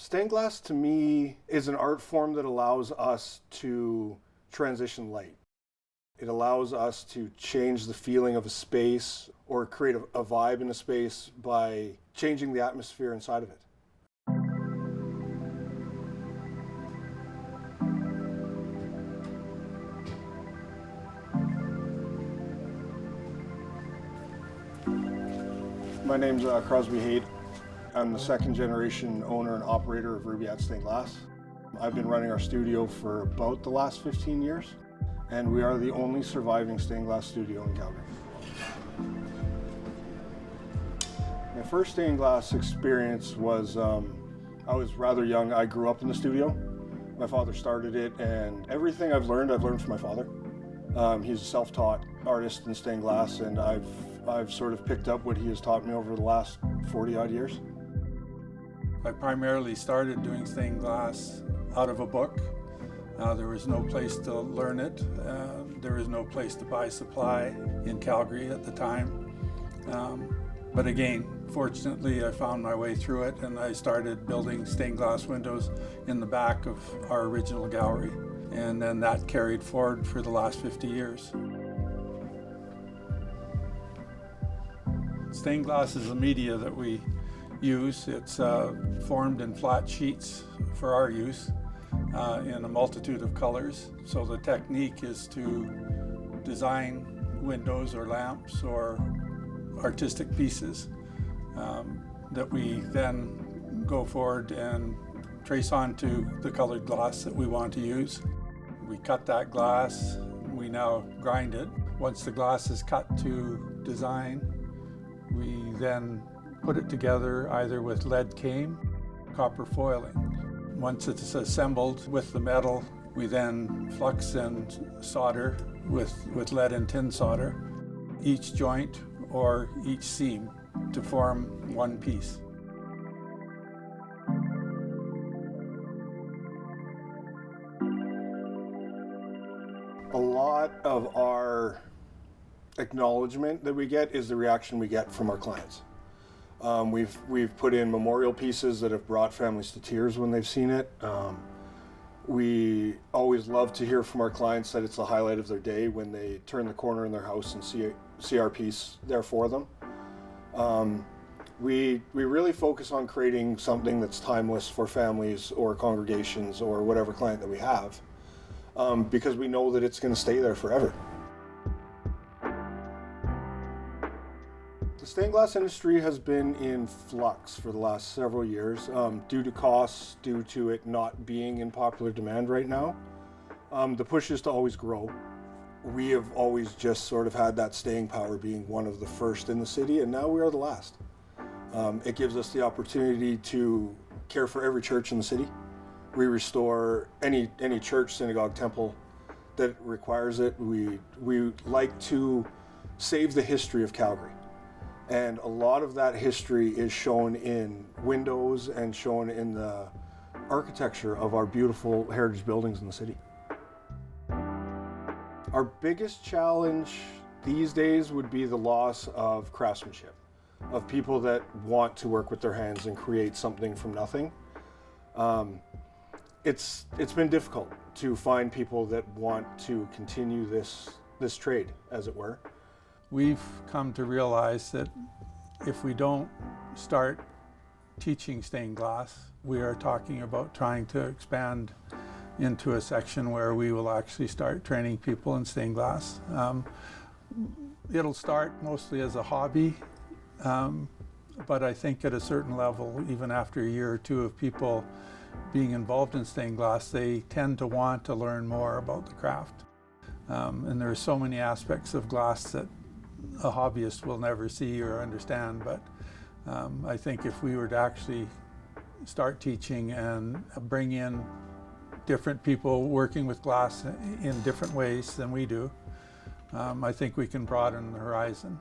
Stained glass to me is an art form that allows us to transition light. It allows us to change the feeling of a space or create a vibe in a space by changing the atmosphere inside of it. My name's Crosby Haider. I'm the second generation owner and operator of Rubaiyat Stained Glass. I've been running our studio for about the last 15 years, and we are the only surviving stained glass studio in Calgary. My first stained glass experience was, I was rather young. I grew up in the studio. My father started it, and everything I've learned from my father. He's a self-taught artist in stained glass, and I've sort of picked up what he has taught me over the last 40-odd years. I primarily started doing stained glass out of a book. There was no place to learn it. There was no place to buy supply in Calgary at the time. But again, fortunately, I found my way through it, and I started building stained glass windows in the back of our original gallery. And then that carried forward for the last 50 years. Stained glass is a media that we use. It's formed in flat sheets for our use in a multitude of colors. So the technique is to design windows or lamps or artistic pieces that we then go forward and trace onto the colored glass that we want to use. We cut that glass, we now grind it. Once the glass is cut to design, we then put it together either with lead cane, copper foiling. Once it's assembled with the metal, we then flux and solder with lead and tin solder each joint or each seam to form one piece. A lot of our acknowledgement that we get is the reaction we get from our clients. We've put in memorial pieces that have brought families to tears when they've seen it. We always love to hear from our clients that it's the highlight of their day when they turn the corner in their house and see our piece there for them. We really focus on creating something that's timeless for families or congregations or whatever client that we have, because we know that it's going to stay there forever. The stained glass industry has been in flux for the last several years due to costs, due to it not being in popular demand right now. The push is to always grow. We have always just sort of had that staying power, being one of the first in the city, and now we are the last. It gives us the opportunity to care for every church in the city. We restore any church, synagogue, temple that requires it. We like to save the history of Calgary. And a lot of that history is shown in windows and shown in the architecture of our beautiful heritage buildings in the city. Our biggest challenge these days would be the loss of craftsmanship, of people that want to work with their hands and create something from nothing. It's been difficult to find people that want to continue this trade, as it were. We've come to realize that if we don't start teaching stained glass, we are talking about trying to expand into a section where we will actually start training people in stained glass. It'll start mostly as a hobby, but I think at a certain level, even after a year or two of people being involved in stained glass, they tend to want to learn more about the craft. And there are so many aspects of glass that a hobbyist will never see or understand, but I think if we were to actually start teaching and bring in different people working with glass in different ways than we do, I think we can broaden the horizon.